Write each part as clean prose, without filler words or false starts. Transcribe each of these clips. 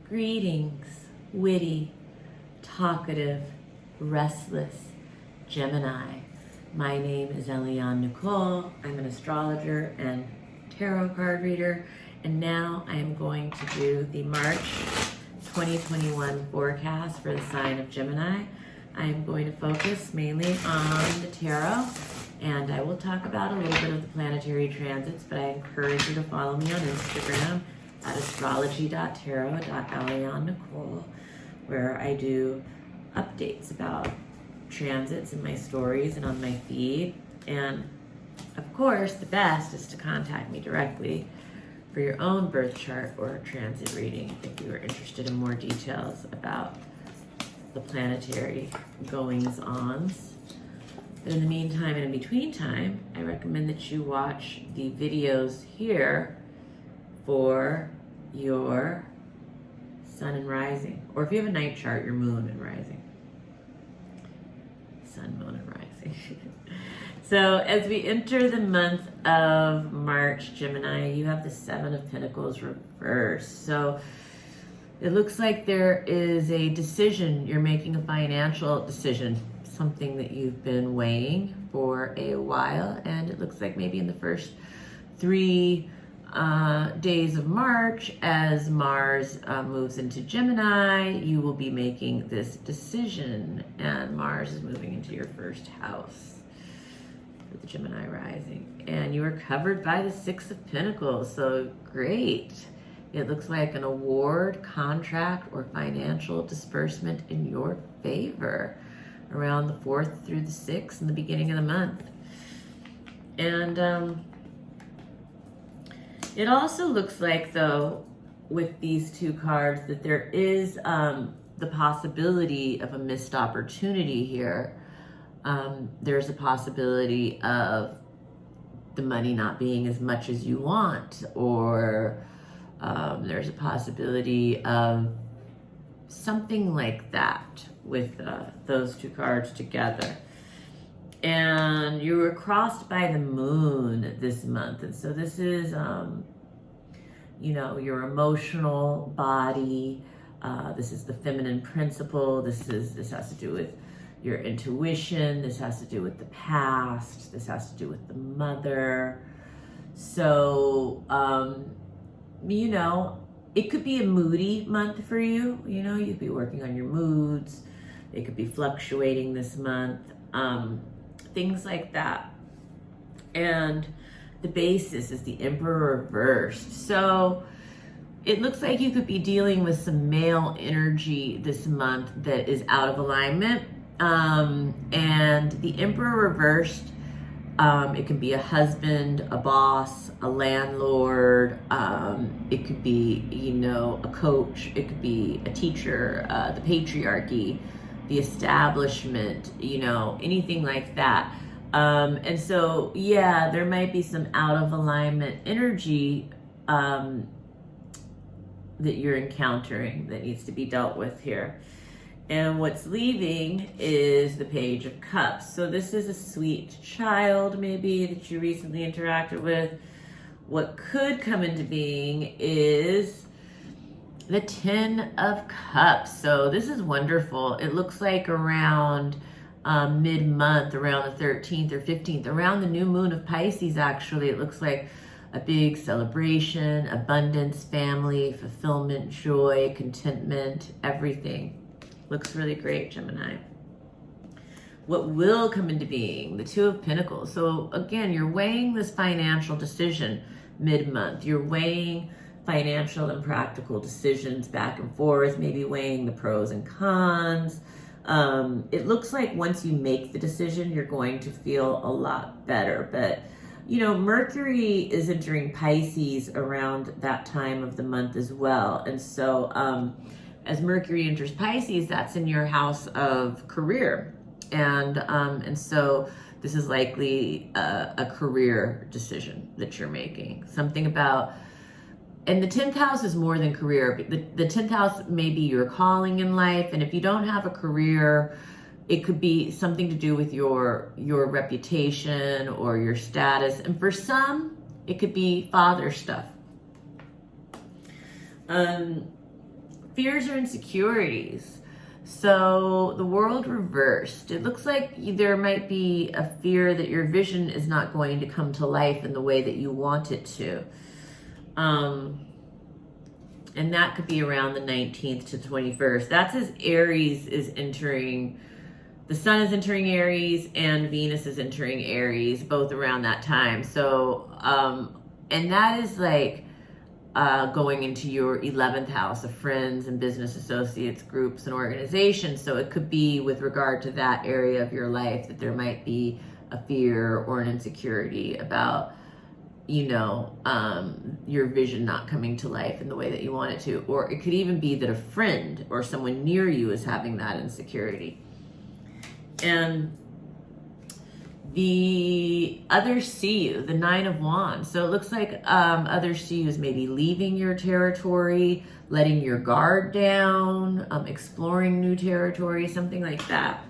Greetings, witty, talkative, restless Gemini. My name is Eliane Nicole. I'm an astrologer and tarot card reader, and now I am going to do the March 2021 forecast for the sign of Gemini. I am going to focus mainly on the tarot, and I will talk about a little bit of the planetary transits, but I encourage you to follow me on Instagram at astrology.tarot.Eliane Nicole, where I do updates about transits in my stories and on my feed. And of course, the best is to contact me directly for your own birth chart or transit reading if you are interested in more details about the planetary goings-ons. But in the meantime and in between time, I recommend that you watch the videos here for your sun and rising, or if you have a night chart, your moon and rising. Sun, moon, and rising. So as we enter the month of March, Gemini, you have the Seven of Pentacles reversed. So it looks like there is a decision. You're making a financial decision, something that you've been weighing for a while. And it looks like maybe in the first 3 days of March, as Mars moves into Gemini, you will be making this decision. And Mars is moving into your first house with the Gemini rising. And you are covered by the Six of Pentacles. So great. It looks like an award, contract, or financial disbursement in your favor around the 4th through the 6th in the beginning of the month. And it also looks like, though, with these two cards, that there is the possibility of a missed opportunity here. There's a possibility of the money not being as much as you want, or there's a possibility of something like that with those two cards together. And you were crossed by the moon this month. And so this is, your emotional body. This is the feminine principle. This has to do with your intuition. This has to do with the past. This has to do with the mother. So, it could be a moody month for you. You could be working on your moods. It could be fluctuating this month. Things like that. And the basis is the Emperor reversed. So it looks like you could be dealing with some male energy this month that is out of alignment. And the Emperor reversed, it can be a husband, a boss, a landlord. It could be, a coach. It could be a teacher, the patriarchy, the establishment, anything like that. And so, there might be some out of alignment energy that you're encountering that needs to be dealt with here. And what's leaving is the Page of Cups. So this is a sweet child, maybe, that you recently interacted with. What could come into being is the Ten of Cups. So this is wonderful. It looks like around mid-month, around the 13th or 15th, around the new moon of Pisces, actually. It looks like a big celebration, abundance, family, fulfillment, joy, contentment, everything. Looks really great, Gemini. What will come into being? The Two of Pentacles. So again, you're weighing this financial decision mid-month. You're weighing financial and practical decisions back and forth, maybe weighing the pros and cons. It looks like once you make the decision, you're going to feel a lot better. But, Mercury is entering Pisces around that time of the month as well. And so as Mercury enters Pisces, that's in your house of career. And so this is likely a career decision that you're making. Something about, and the 10th house is more than career. The 10th house may be your calling in life. And if you don't have a career, it could be something to do with your reputation or your status. And for some, it could be father stuff. fears or insecurities. So the world reversed. It looks like there might be a fear that your vision is not going to come to life in the way that you want it to. And that could be around the 19th to 21st. That's as Aries is entering, the sun is entering Aries and Venus is entering Aries, both around that time. So, and that is like going into your 11th house of friends and business associates, groups and organizations. So it could be with regard to that area of your life that there might be a fear or an insecurity about, your vision not coming to life in the way that you want it to. Or it could even be that a friend or someone near you is having that insecurity. And the others see you, the Nine of Wands. So it looks like others see you as maybe leaving your territory, letting your guard down, exploring new territory, something like that.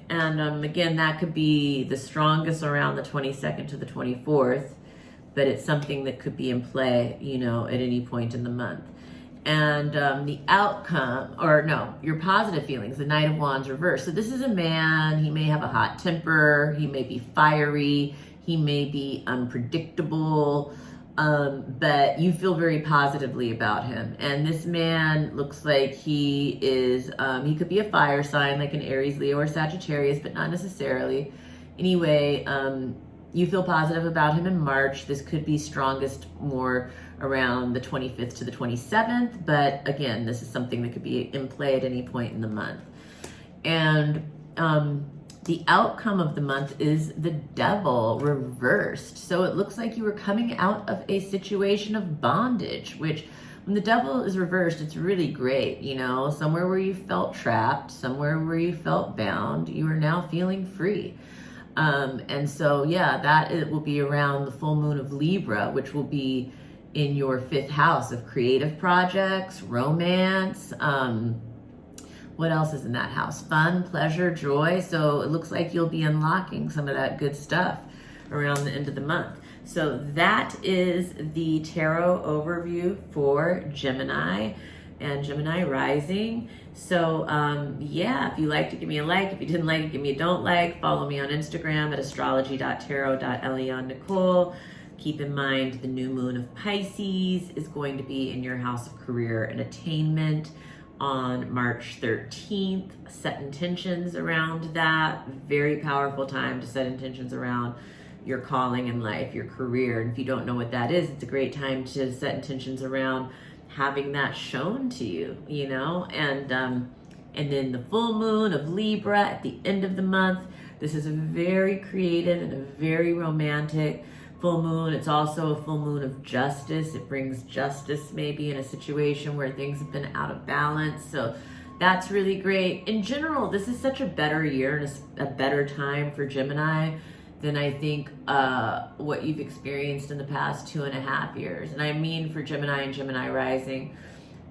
And again, that could be the strongest around the 22nd to the 24th, but it's something that could be in play, at any point in the month. And the outcome, your positive feelings, the Knight of Wands reversed. So this is a man, he may have a hot temper, he may be fiery, he may be unpredictable, but you feel very positively about him. And this man looks like he is, he could be a fire sign, like an Aries, Leo, or Sagittarius, but not necessarily. Anyway, you feel positive about him in March. This could be strongest more around the 25th to the 27th, but again, this is something that could be in play at any point in the month. And the outcome of the month is the Devil reversed. So it looks like you were coming out of a situation of bondage, which when the Devil is reversed, it's really great. Somewhere where you felt trapped, somewhere where you felt bound, you are now feeling free. And so, it will be around the full moon of Libra, which will be in your 5th house of creative projects, romance. What else is in that house? Fun, pleasure, joy. So it looks like you'll be unlocking some of that good stuff around the end of the month. So that is the tarot overview for Gemini and Gemini rising. So if you liked it, give me a like. If you didn't like it, give me a don't like. Follow me on Instagram at astrology.tarot.Eliane Nicole. Keep in mind the new moon of Pisces is going to be in your house of career and attainment on March 13th. Set intentions around that. Very powerful time to set intentions around your calling in life, your career. And if you don't know what that is, it's a great time to set intentions around having that shown to you, and then the full moon of Libra at the end of the month. This is a very creative and a very romantic full moon. It's also a full moon of justice. It brings justice maybe in a situation where things have been out of balance. So that's really great. In general, this is such a better year and a better time for Gemini than I think what you've experienced in the past 2.5 years. And I mean for Gemini and Gemini rising.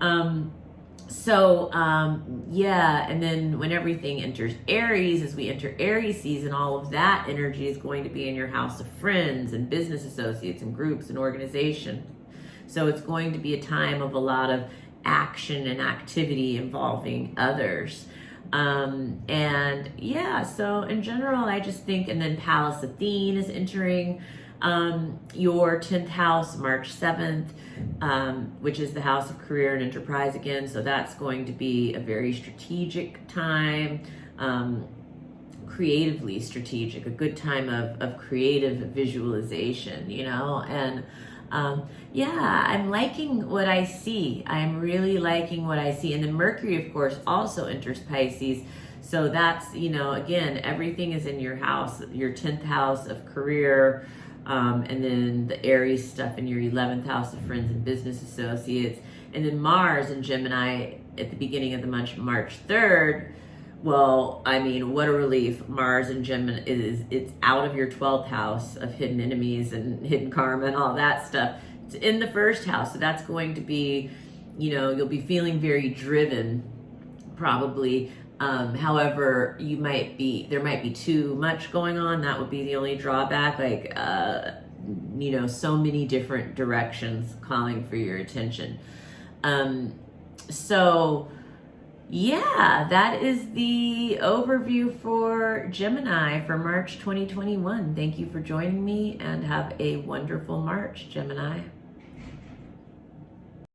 And then when everything enters Aries, as we enter Aries season, all of that energy is going to be in your house of friends and business associates and groups and organizations. So it's going to be a time of a lot of action and activity involving others. So in general, I just think, and then Pallas Athene is entering your 10th house, March 7th, which is the house of career and enterprise again. So that's going to be a very strategic time, creatively strategic, a good time of creative visualization, and I'm liking what I see. I'm really liking what I see. And then Mercury, of course, also enters Pisces. So that's, again, everything is in your house, your 10th house of career, and then the Aries stuff in your 11th house of friends and business associates. And then Mars in Gemini at the beginning of the month, March 3rd. Well, I mean, what a relief. Mars in Gemini it's out of your 12th house of hidden enemies and hidden karma and all that stuff. It's in the 1st house. So that's going to be, you'll be feeling very driven, probably. However, there might be too much going on. That would be the only drawback. So many different directions calling for your attention. So yeah, that is the overview for Gemini for March 2021. Thank you for joining me and have a wonderful March, Gemini.